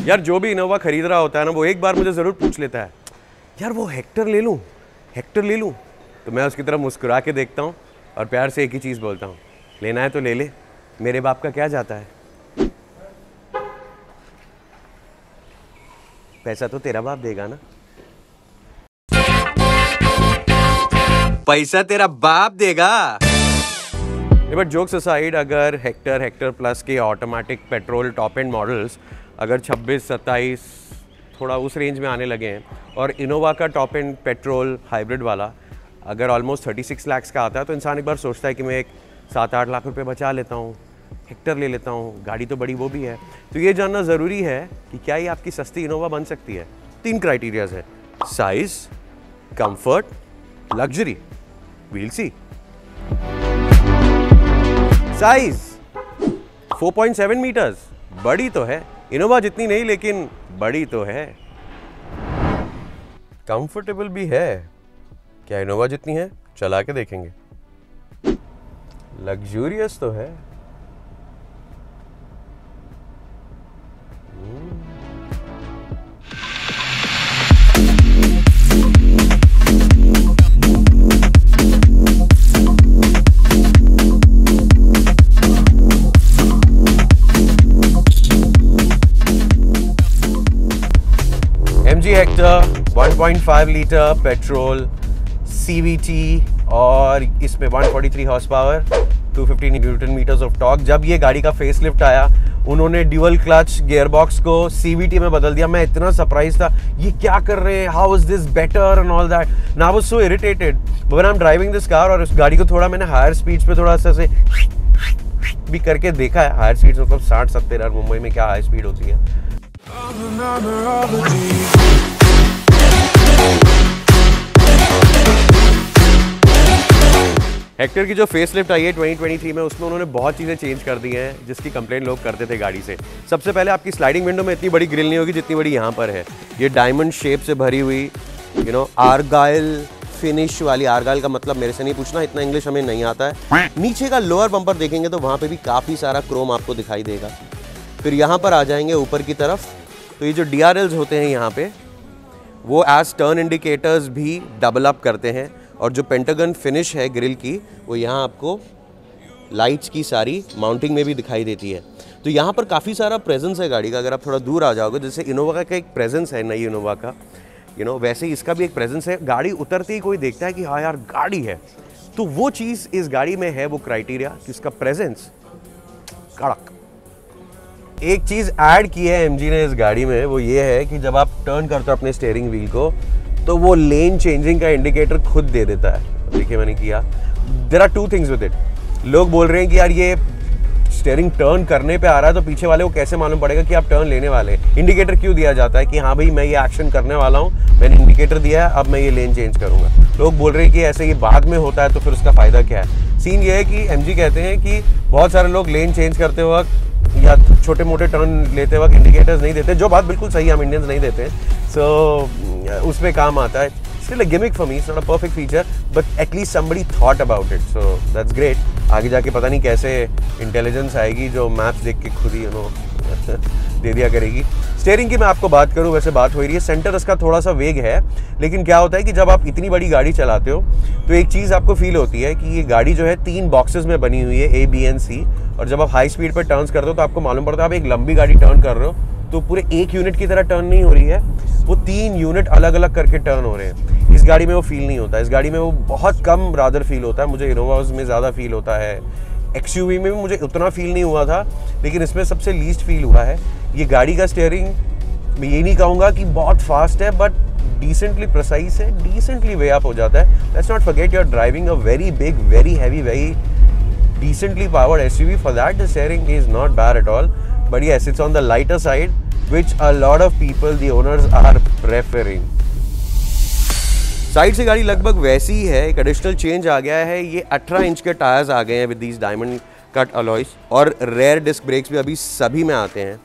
यार जो भी इनोवा खरीद रहा होता है ना, वो एक बार मुझे ज़रूर पूछ लेता है, यार वो हेक्टर ले लूँ, हेक्टर ले लूँ। तो मैं उसकी तरफ मुस्कुरा के देखता हूँ और प्यार से एक ही चीज़ बोलता हूँ, लेना है तो ले ले, मेरे बाप का क्या जाता है। पैसा तो तेरा बाप देगा ना। पैसा तेरा बाप देगा। बट जोक्स असाइड, अगर हेक्टर प्लस के automatic petrol top and models अगर 26-27 थोड़ा उस रेंज में आने लगे हैं, और इनोवा का टॉप एंड पेट्रोल हाइब्रिड वाला अगर ऑलमोस्ट 36 लाख का आता है, तो इंसान एक बार सोचता है कि मैं एक 7-8 लाख रुपए बचा लेता हूँ, हेक्टर ले लेता हूँ, गाड़ी तो बड़ी वो भी है। तो ये जानना ज़रूरी है कि क्या ये आपकी सस्ती इनोवा बन सकती है। 3 क्राइटेरियाज है, साइज, कंफर्ट, लग्जरी। वील सी। साइज 4.7 मीटर्स, बड़ी तो है, इनोवा जितनी नहीं लेकिन बड़ी तो है। कंफर्टेबल भी है, क्या इनोवा जितनी है, चला के देखेंगे। लग्जूरियस तो है। MG Hector 1.5 litre petrol CVT, और इसमें 143 horse power, 250 newton metres of torque. जब ये गाड़ी का फेसलिफ्ट आया, उन्होंने ड्यूअल क्लच गियरबॉक्स को CVT में बदल दिया। मैं इतना सरप्राइज था, ये क्या कर रहे हैं, how is this better and all that. Now I was so irritated when I am driving this car. और उस गाड़ी को थोड़ा मैंने हायर स्पीड्स पे थोड़ा सा से भी करके देखा है। हायर स्पीड्स मतलब 60-70, मुंबई में क्या हाई स्पीड होती है। हेक्टर की जो फेसलिफ्ट आई है 2023 में, उसमें उन्होंने बहुत चीज़ें चेंज कर दी हैं जिसकी कंप्लेंट लोग करते थे गाड़ी से। सबसे पहले आपकी स्लाइडिंग विंडो में इतनी बड़ी ग्रिल नहीं होगी जितनी बड़ी यहाँ पर है। ये डायमंड शेप से भरी हुई आर्गाइल फिनिश वाली। आर्गाइल का मतलब मेरे से नहीं पूछना, इतना इंग्लिश हमें नहीं आता है। नीचे का लोअर बम्पर देखेंगे तो वहाँ पे भी काफ़ी सारा क्रोम आपको दिखाई देगा। फिर यहाँ पर आ जाएंगे ऊपर की तरफ, तो ये जो DRLs होते हैं यहाँ पे, वो एज टर्न इंडिकेटर्स भी डबल अप करते हैं। और जो पेंटागन फिनिश है ग्रिल की, वो यहाँ आपको लाइट्स की सारी माउंटिंग में भी दिखाई देती है। तो यहाँ पर काफ़ी सारा प्रेजेंस है गाड़ी का। अगर आप थोड़ा दूर आ जाओगे, जैसे इनोवा का एक प्रेजेंस है नई इनोवा का, वैसे ही इसका भी एक प्रेजेंस है। गाड़ी उतरते ही कोई देखता है कि हाँ यार गाड़ी है, तो वो चीज़ इस गाड़ी में है, वो क्राइटेरिया कि उसका प्रेजेंस कड़क। एक चीज़ ऐड की है MG ने इस गाड़ी में, वो ये है कि जब आप टर्न करते हो अपने स्टीयरिंग व्हील को, तो वो लेन चेंजिंग का इंडिकेटर खुद दे देता है। देखिए मैंने किया। There are 2 things with it. लोग बोल रहे हैं कि यार ये स्टीयरिंग टर्न करने पे आ रहा है, तो पीछे वाले को कैसे मालूम पड़ेगा कि आप टर्न लेने वाले हैं। इंडिकेटर क्यों दिया जाता है कि हाँ भाई मैं ये एक्शन करने वाला हूँ, मैंने इंडिकेटर दिया है, अब मैं ये लेन चेंज करूँगा। लोग बोल रहे हैं कि ऐसे ये बाद में होता है, तो फिर उसका फ़ायदा क्या है। सीन ये है कि MG कहते हैं कि बहुत सारे लोग लेन चेंज करते वक्त या छोटे मोटे टर्न लेते वक्त इंडिकेटर्स नहीं देते, जो बात बिल्कुल सही है, हम इंडियंस नहीं देते। सो उसमें काम आता है। Still a gimmick for me, it's not a perfect feature, but at least somebody thought about it, so that's great. आगे जाके पता नहीं कैसे इंटेलिजेंस आएगी जो मैप्स देख के खुद ही दे दिया करेगी। स्टीयरिंग की मैं आपको बात करूं, वैसे बात हो रही है, सेंटर इसका थोड़ा सा वेग है, लेकिन क्या होता है कि जब आप इतनी बड़ी गाड़ी चलाते हो तो एक चीज़ आपको फील होती है कि ये गाड़ी जो है 3 बॉक्सेस में बनी हुई है, A, B and C। और जब आप हाई स्पीड पर टर्न्स करते हो तो आपको मालूम पड़ता है आप एक लंबी गाड़ी टर्न कर रहे हो तो पूरे एक यूनिट की तरह टर्न नहीं हो रही है, वो 3 यूनिट अलग अलग करके टर्न हो रहे हैं। इस गाड़ी में वो फील नहीं होता। इस गाड़ी में वो बहुत कम रादर फील होता है। मुझे इनोवाज में ज़्यादा फील होता है, XUV में भी मुझे उतना फील नहीं हुआ था, लेकिन इसमें सबसे लीस्ट फील हुआ है। ये गाड़ी का स्टीयरिंग, मैं ये नहीं कहूँगा कि बहुत फास्ट है, बट डिसेंटली प्रिसाइज है, डिसेंटली वे अप हो जाता है। Let's not forget you are driving a very big, very heavy, very decently powered SUV. For that the steering is not bad at all, but yes, it's on the lighter side, which a lot of people, the owners, are preferring. Side से गाड़ी लगभग वैसी ही है। एक additional change आ गया है, ये 18 inch के टायर्स आ गए हैं with these diamond cut alloys, और रेयर डिस्क ब्रेक्स भी अभी सभी में आते हैं।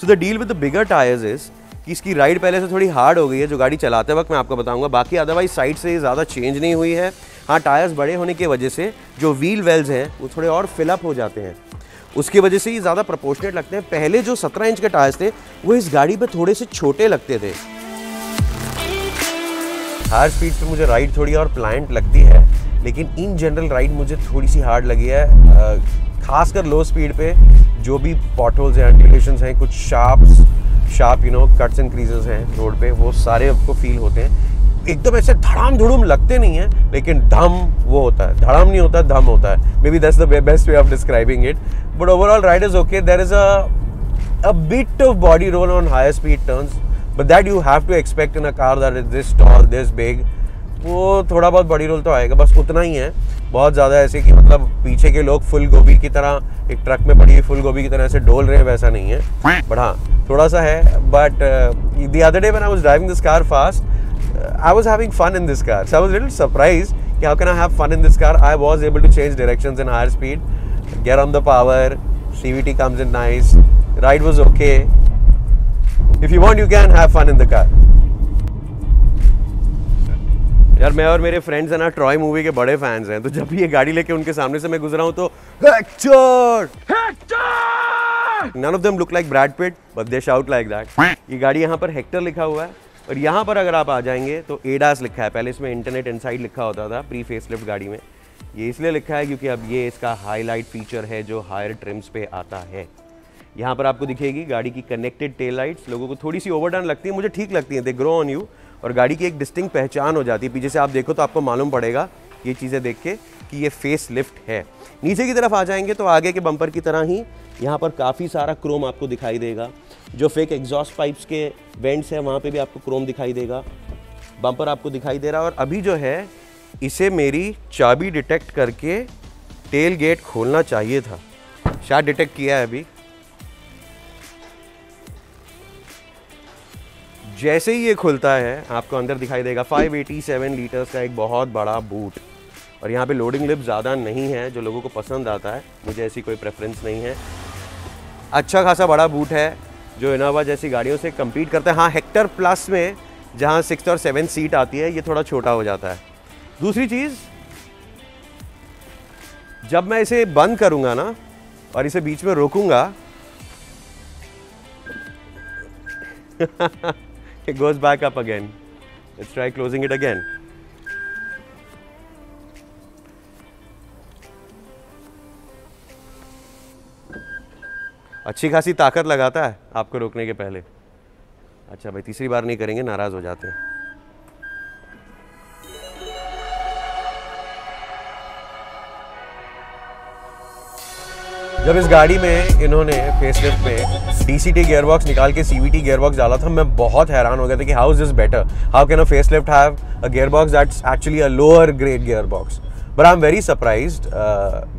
So the deal with the bigger tyres is कि इसकी राइड पहले से थोड़ी हार्ड हो गई है, जो गाड़ी चलाते वक्त मैं आपको बताऊंगा। बाकी अदरवाइज साइड से ज़्यादा चेंज नहीं हुई है। हाँ, टायर्स बड़े होने की वजह से जो व्हील वेल्स हैं वो थोड़े और फिलअप हो जाते हैं। उसकी वजह से ये ज़्यादा प्रोपोर्शनेट लगते हैं। पहले जो 17 इंच के टायर्स थे वो इस गाड़ी पे थोड़े से छोटे लगते थे। हायर स्पीड पे मुझे राइड थोड़ी और प्लांट लगती है, लेकिन इन जनरल राइड मुझे थोड़ी सी हार्ड लगी है, खासकर लो स्पीड पे जो भी पॉटहोल्स हैं, एंटिलेशंस हैं, कुछ शार्प कट्स एंड क्रीजेस हैं रोड पे, वो सारे आपको फील होते हैं। एकदम ऐसे धड़ाम धुड़ुम लगते नहीं है, लेकिन धम वो होता है, धड़ाम नहीं होता, धम होता है। Maybe that's the best way of describing it, but overall ride is okay. There is a bit of body roll on higher speed turns, but that you have to expect in a car that is this tall, this big. वो थोड़ा बहुत body roll तो आएगा, बस उतना ही है। बहुत ज़्यादा ऐसे कि मतलब पीछे के लोग फुल गोभी की तरह एक ट्रक में पड़ी हुई फुल गोभी की तरह ऐसे डोल रहे हैं, वैसा नहीं है, बट हाँ थोड़ा सा है। But the other day when I was driving this car fast, I was having fun in this car. So I was a little surprised. How can I have fun in this car? I was able to change directions in higher speed, get on the power, CVT comes in nice, ride was okay. If you want, you can have fun in the car. यार मैं और मेरे friends है ना Troy movie के बड़े fans हैं, तो जब भी ये गाड़ी लेके उनके सामने से मैं गुजरा हूँ तो Hector Hector, none of them look like Brad Pitt, but they shout like that. ये गाड़ी यहाँ पर हेक्टर लिखा हुआ है, और यहाँ पर अगर आप आ जाएंगे तो एडास लिखा है। पहले इसमें इंटरनेट इनसाइड लिखा होता था प्री फेसलिफ्ट गाड़ी में, ये इसलिए लिखा है क्योंकि अब ये इसका हाईलाइट फीचर है जो हायर ट्रिम्स पे आता है। यहाँ पर आपको दिखेगी गाड़ी की कनेक्टेड टेल लाइट्स। लोगों को थोड़ी सी ओवरडन लगती है, मुझे ठीक लगती है, दे ग्रो ऑन यू, और गाड़ी की एक डिस्टिंक्ट पहचान हो जाती है। पीछे से आप देखो तो आपको मालूम पड़ेगा ये चीज़ें देख के कि ये फेस लिफ्ट है। नीचे की तरफ आ जाएंगे तो आगे के बम्पर की तरह ही यहाँ पर काफ़ी सारा क्रोम आपको दिखाई देगा। जो फेक एग्जॉस्ट पाइप्स के वेंट्स हैं वहाँ पे भी आपको क्रोम दिखाई देगा। बम्पर आपको दिखाई दे रहा है, और अभी जो है इसे मेरी चाबी डिटेक्ट करके टेल गेट खोलना चाहिए था, शायद डिटेक्ट किया है अभी। जैसे ही ये खुलता है आपको अंदर दिखाई देगा 587 लीटर्स का एक बहुत बड़ा बूट, और यहाँ पे लोडिंग लिप ज़्यादा नहीं है, जो लोगों को पसंद आता है। मुझे ऐसी कोई प्रेफरेंस नहीं है। अच्छा खासा बड़ा बूट है जो इनोवा जैसी गाड़ियों से कम्पीट करता है। हाँ, हेक्टर प्लस में जहाँ 6 और 7 सीट आती है ये थोड़ा छोटा हो जाता है। दूसरी चीज़, जब मैं इसे बंद करूँगा ना और इसे बीच में रोकूंगा it goes back up again. Let's try closing it again. अच्छी खासी ताकत लगाता है आपको रोकने के पहले। अच्छा भाई, तीसरी बार नहीं करेंगे, नाराज हो जाते हैं। जब इस गाड़ी में इन्होंने फेसलिफ्ट में डीसीटी गियरबॉक्स निकाल के सीवीटी गियरबॉक्स डाला था, मैं बहुत हैरान हो गया था कि how is this better, how can a facelift have a gearbox that's actually a lower grade gearbox. But I am very surprised.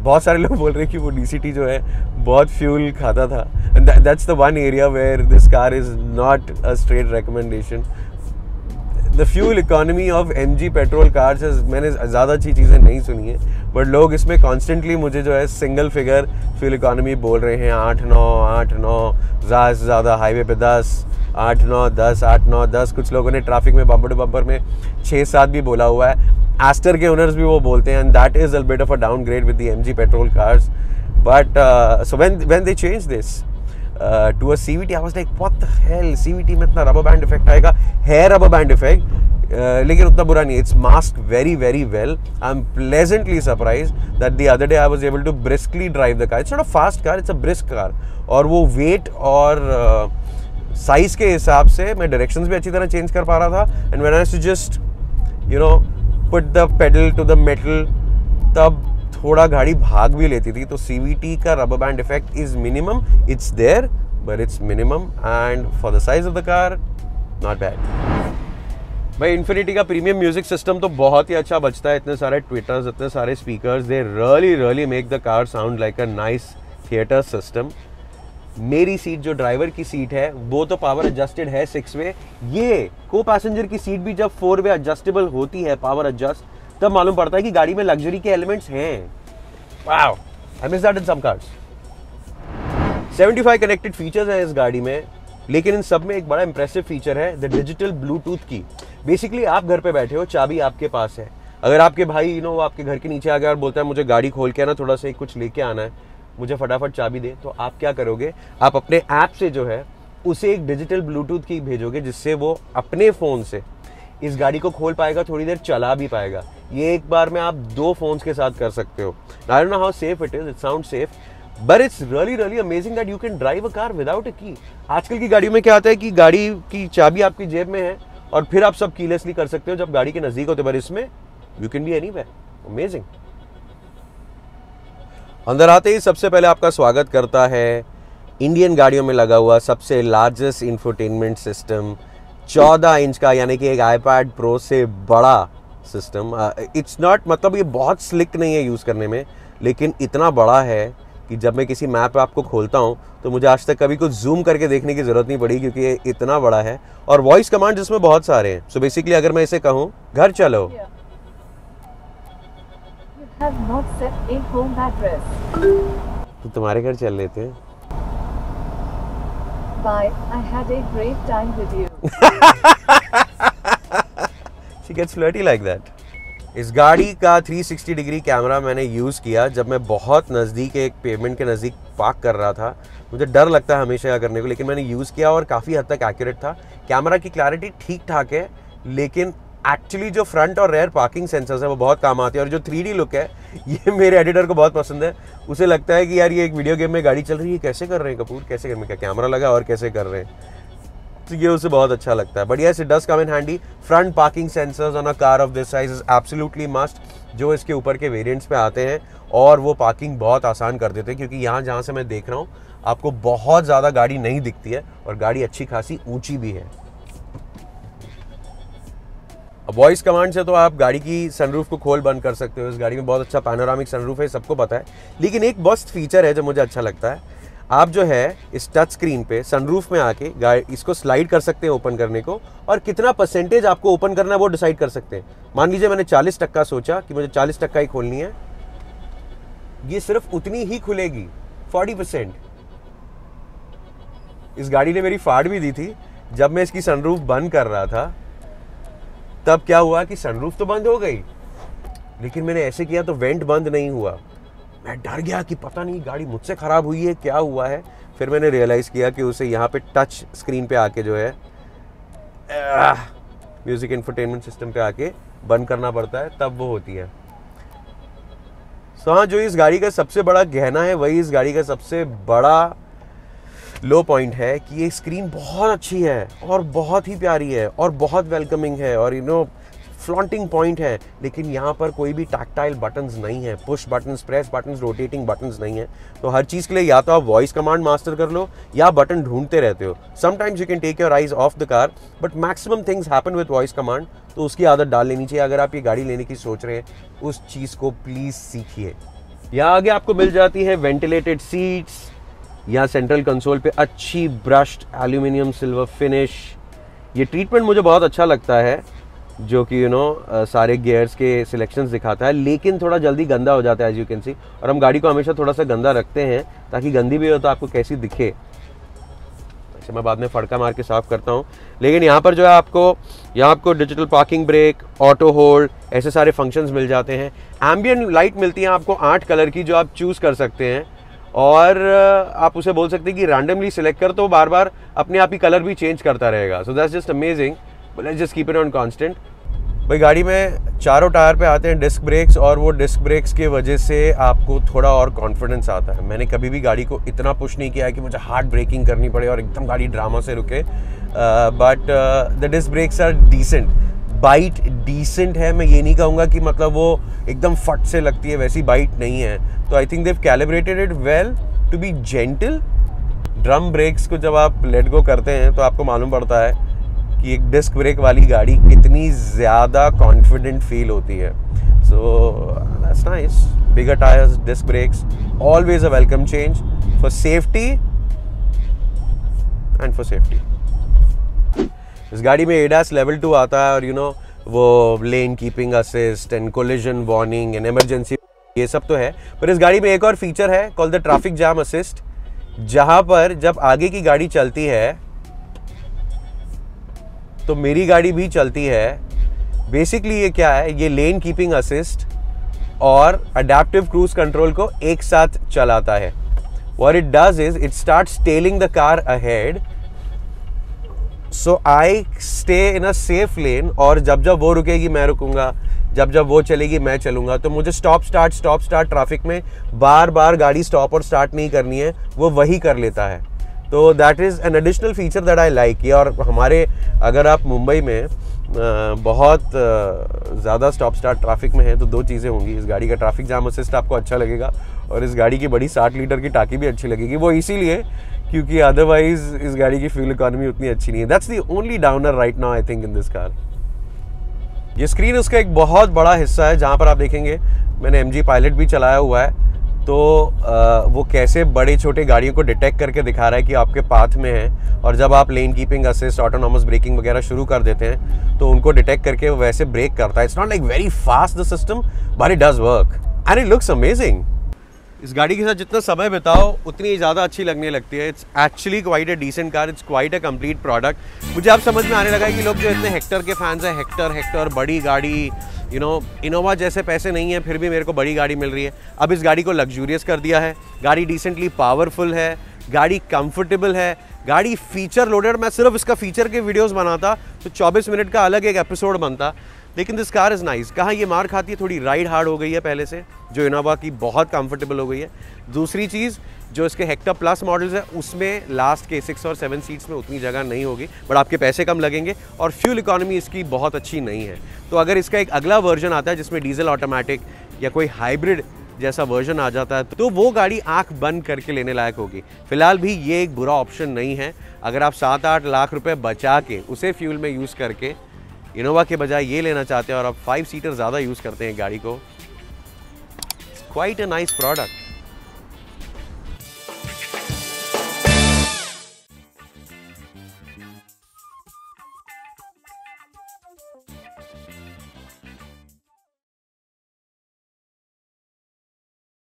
बहुत सारे लोग बोल रहे हैं कि वो डीसीटी जो है बहुत फ्यूल खाता था, and that's the one area where this car is not a straight recommendation. The fuel economy of MG petrol cars, मैंने ज़्यादा अच्छी चीज़ें नहीं सुनी है, बट लोग इसमें कॉन्स्टेंटली मुझे जो है सिंगल फिगर फ्यूल इकोनॉमी बोल रहे हैं। 8-9 ज़्यादा से ज़्यादा, हाईवे पे 10, 8-9, 10, 8-9, 10। कुछ लोगों ने ट्रैफिक में बम्पर टू बम्पर में 6-7 भी बोला हुआ है। एस्टर के ओनर्स भी वो बोलते हैं, and that is a bit of a downgrade with the MG petrol cars. But so when they change this to a CVT, I was like, what the hell, CVT में इतना rubber band effect आएगा? है rubber band effect, लेकिन उतना बुरा नहीं। It's masked very very well. I'm pleasantly surprised that the other day I was able to briskly drive the car. It's not a fast car, it's a brisk car. और वो weight और size के हिसाब से मैं directions भी अच्छी तरह चेंज कर पा रहा था। And when I used to just put the pedal to the metal, तब थोड़ा गाड़ी भाग भी लेती थी। तो सीवीटी का rubber band effect is minimum, it's there but it's minimum, and for the size of the car not bad. भाई इन्फिनिटी का प्रीमियम म्यूजिक सिस्टम तो बहुत ही अच्छा बजता है। इतने सारे ट्विटर्स, इतने सारे speakers, they really make the car sound like a nice theatre system. मेरी सीट जो ड्राइवर की सीट है वो तो पावर एडजस्टेड है 6 वे। ये को पैसेंजर की सीट भी जब 4 वे एडजस्टेबल होती है, पावर एडजस्ट, तब मालूम पड़ता है कि गाड़ी में लग्जरी के एलिमेंट्स हैं। Wow, I miss that in some cars. 75 connected features हैं इस गाड़ी में, लेकिन इन सब में एक बड़ा इंप्रेसिव फीचर है द डिजिटल ब्लूटूथ की। बेसिकली आप घर पे बैठे हो, चाबी आपके पास है। अगर आपके भाई आपके घर के नीचे आ गया और बोलता है मुझे गाड़ी खोल के ना थोड़ा सा कुछ लेके आना है, मुझे फटाफट चाबी दे, तो आप क्या करोगे, आप अपने ऐप से जो है उसे एक डिजिटल ब्लूटूथ की भेजोगे, जिससे वो अपने फ़ोन से इस गाड़ी को खोल पाएगा, थोड़ी देर चला भी पाएगा। ये एक बार में आप 2 फोन्स के साथ कर सकते हो। I don't know how safe it is, it sound safe, but it's really amazing that you can drive a car without a की। आजकल की गाड़ियों में क्या आता है कि गाड़ी की चाबी आपकी जेब में है और फिर आप सब कीलेसली कर सकते हो जब गाड़ी के नजदीक होते, पर इसमें you can be anywhere. Amazing. अंदर आते ही सबसे पहले आपका स्वागत करता है इंडियन गाड़ियों में लगा हुआ सबसे लार्जेस्ट इंफोटेनमेंट सिस्टम, 14 इंच का, यानी कि एक आईपैड प्रो से बड़ा सिस्टम। इट्स नॉट, मतलब ये बहुत स्लिक नहीं है यूज़ करने में, लेकिन इतना बड़ा है कि जब मैं किसी मैप आपको खोलता हूँ तो मुझे आज तक कभी कुछ जूम करके देखने की ज़रूरत नहीं पड़ी, क्योंकि ये इतना बड़ा है। और वॉइस कमांड इसमें बहुत सारे हैं। सो बेसिकली अगर मैं इसे कहूँ घर चलो, तो तुम्हारे घर चल लेते हैं। Bye, I had a great time with you. She gets flirty like that. इस गाड़ी का 360 डिग्री कैमरा मैंने यूज़ किया जब मैं बहुत नज़दीक एक पेमेंट के नज़दीक पार्क कर रहा था। मुझे डर लगता है हमेशा करने को, लेकिन मैंने यूज़ किया और काफ़ी हद तक एक्यूरेट था। कैमरा की क्लैरिटी ठीक ठाक है, लेकिन एक्चुअली जो फ्रंट और रेयर पार्किंग सेंसर्स है वो बहुत काम आते हैं। और जो 3D लुक है ये मेरे एडिटर को बहुत पसंद है। उसे लगता है कि यार ये एक वीडियो गेम में गाड़ी चल रही है, कैसे कर रहे हैं कपूर, कैसे कर रहे हैं, क्या कैमरा लगा और कैसे कर रहे हैं, तो ये उसे बहुत अच्छा लगता है। But yes, it does come in handy. Front parking sensors on a car of this size is absolutely must, जो इसके ऊपर के वेरिएंट्स पे आते हैं और वो पार्किंग बहुत आसान कर देते हैं, क्योंकि यहाँ जहाँ से मैं देख रहा हूँ आपको बहुत ज़्यादा गाड़ी नहीं दिखती है और गाड़ी अच्छी खासी ऊंची भी है। वॉइस कमांड से तो आप गाड़ी की सनरूफ को खोल बंद कर सकते हो। इस गाड़ी में बहुत अच्छा पैनोरामिक सनरूफ है, सबको पता है। लेकिन एक मस्त फीचर है जो मुझे अच्छा लगता है, आप जो है इस टच स्क्रीन पे सनरूफ में आके गाड़ी इसको स्लाइड कर सकते हैं ओपन करने को, और कितना परसेंटेज आपको ओपन करना है वो डिसाइड कर सकते हैं। मान लीजिए मैंने 40% सोचा कि मुझे 40% ही खोलनी है, ये सिर्फ उतनी ही खुलेगी, 40%। इस गाड़ी ने मेरी फाड़ भी दी थी जब मैं इसकी सनरूफ बंद कर रहा था। तब क्या हुआ कि सनरूफ तो बंद हो गई, लेकिन मैंने ऐसे किया तो वेंट बंद नहीं हुआ। मैं डर गया कि पता नहीं गाड़ी मुझसे ख़राब हुई है, क्या हुआ है। फिर मैंने रियलाइज़ किया कि उसे यहाँ पे टच स्क्रीन पे आके जो है म्यूज़िक इंफोटेनमेंट सिस्टम पे आके बंद करना पड़ता है, तब वो होती है। सो हाँ, जो इस गाड़ी का सबसे बड़ा गहना है वही इस गाड़ी का सबसे बड़ा लो पॉइंट है कि ये स्क्रीन बहुत अच्छी है और बहुत ही प्यारी है और बहुत वेलकमिंग है और फ्लॉन्टिंग पॉइंट है, लेकिन यहाँ पर कोई भी टैक्टाइल बटन्स नहीं है, push buttons, press buttons, rotating buttons नहीं है। तो हर चीज़ के लिए या तो आप वॉइस कमांड मास्टर कर लो या बटन ढूंढते रहते हो। Sometimes you can take your eyes off the car, but maximum things happen with voice command, तो उसकी आदत डाल लेनी चाहिए। अगर आप ये गाड़ी लेने की सोच रहे हैं, उस चीज़ को प्लीज़ सीखिए। यहाँ आगे आपको मिल जाती है वेंटिलेटेड सीट्स, यहाँ सेंट्रल कंसोल पे अच्छी ब्रश्ड एल्यूमिनियम सिल्वर फिनिश। ये ट्रीटमेंट मुझे बहुत अच्छा लगता है, जो कि सारे गियर्स के सिलेक्शंस दिखाता है, लेकिन थोड़ा जल्दी गंदा हो जाता है एज यू कैन सी। और हम गाड़ी को हमेशा थोड़ा सा गंदा रखते हैं ताकि गंदी भी हो तो आपको कैसी दिखे। अच्छा, मैं बाद में फड़का मार के साफ करता हूँ। लेकिन यहाँ पर जो है आपको digital parking brake, auto hold, ऐसे सारे फंक्शंस मिल जाते हैं। एम्बियंट लाइट मिलती है आपको 8 कलर की, जो आप चूज़ कर सकते हैं और आप उसे बोल सकते हैं कि रैंडमली सिलेक्ट कर, तो बार बार अपने आप ही कलर भी चेंज करता रहेगा। So that's just amazing, let's just keep it on constant. भाई गाड़ी में चारों टायर पे आते हैं डिस्क ब्रेक्स, और वो डिस्क ब्रेक्स के वजह से आपको थोड़ा और कॉन्फिडेंस आता है। मैंने कभी भी गाड़ी को इतना पुश नहीं किया है कि मुझे हार्ड ब्रेकिंग करनी पड़े और एकदम गाड़ी ड्रामा से रुके, but the disc brakes are decent. Bite decent है, मैं ये नहीं कहूँगा कि मतलब वो एकदम फट से लगती है, वैसी बाइट नहीं है। तो I think they calibrated it well to be gentle. Drum brakes को जब आप लेट गो करते हैं तो आपको मालूम पड़ता है कि एक डिस्क ब्रेक वाली गाड़ी कितनी ज़्यादा कॉन्फिडेंट फील होती है। So that's nice. Bigger tyres, disc brakes, always a welcome change for safety and for safety. इस गाड़ी में ADAS लेवल 2 आता है, और वो lane keeping assist and collision warning and emergency, ये सब तो है। पर इस गाड़ी में एक और फीचर है called the traffic jam assist, जहां पर जब आगे की गाड़ी चलती है तो मेरी गाड़ी भी चलती है। बेसिकली ये क्या है, ये लेन कीपिंग असिस्ट और अडेप्टिव क्रूज कंट्रोल को एक साथ चलाता है। What it does is it starts tailing the car ahead, so I stay in a safe lane, और जब जब वो रुकेगी मैं रुकूंगा, जब जब वो चलेगी मैं चलूंगा, तो मुझे स्टॉप स्टार्ट ट्रैफिक में बार बार गाड़ी स्टॉप और स्टार्ट नहीं करनी है, वो वही कर लेता है। तो that is an additional feature that I like. और हमारे अगर आप मुंबई में बहुत ज़्यादा स्टॉप स्टार्ट ट्रैफिक में है तो दो चीज़ें होंगी, इस गाड़ी का ट्रैफिक जाम असिस्ट आपको अच्छा लगेगा और इस गाड़ी की बड़ी 60 लीटर की टाकी भी अच्छी लगेगी। वो इसीलिए क्योंकि अदरवाइज इस गाड़ी की फ्यूल इकोनॉमी उतनी अच्छी नहीं है। That's the only downer right now I think in this car. ये स्क्रीन उसका एक बहुत बड़ा हिस्सा है, जहाँ पर आप देखेंगे मैंने MG पायलट भी चलाया हुआ है, तो वो कैसे बड़े छोटे गाड़ियों को डिटेक्ट करके दिखा रहा है कि आपके पाथ में है, और जब आप लेन कीपिंग असिस्ट, ऑटोनॉमस ब्रेकिंग वगैरह शुरू कर देते हैं तो उनको डिटेक्ट करके वो वैसे ब्रेक करता है। It's not like very fast the system, but it does work and it looks amazing. इस गाड़ी के साथ जितना समय बिताओ उतनी ज़्यादा अच्छी लगने लगती है। It's actually quite a decent car, it's quite a complete product. मुझे अब समझ में आने लगा है कि लोग जो इतने हेक्टर के फैंस हैं, हेक्टर बड़ी गाड़ी, यू नो इनोवा जैसे पैसे नहीं है फिर भी मेरे को बड़ी गाड़ी मिल रही है। अब इस गाड़ी को लग्जूरियस कर दिया है, गाड़ी डिसेंटली पावरफुल है, गाड़ी कंफर्टेबल है, गाड़ी फीचर लोडेड। मैं सिर्फ इसका फीचर के वीडियोस बनाता तो 24 मिनट का अलग एक एपिसोड बनता, लेकिन दिस कार इज़ नाइस। कहाँ ये मार खाती है, थोड़ी राइड हार्ड हो गई है पहले से, जो इनोवा की बहुत कंफर्टेबल हो गई है। दूसरी चीज़, जो इसके हेक्टर प्लस मॉडल्स है उसमें लास्ट के 6 और 7 सीट्स में उतनी जगह नहीं होगी, बट आपके पैसे कम लगेंगे और फ्यूल इकोनॉमी इसकी बहुत अच्छी नहीं है। तो अगर इसका एक अगला वर्जन आता है जिसमें डीजल ऑटोमेटिक या कोई हाइब्रिड जैसा वर्जन आ जाता है तो वो गाड़ी आंख बंद करके लेने लायक होगी। फिलहाल भी ये एक बुरा ऑप्शन नहीं है। अगर आप 7-8 लाख रुपए बचा के उसे फ्यूल में यूज़ करके इनोवा के बजाय ये लेना चाहते हैं और आप 5 सीटर ज़्यादा यूज़ करते हैं गाड़ी को, क्वाइट अ नाइस प्रोडक्ट।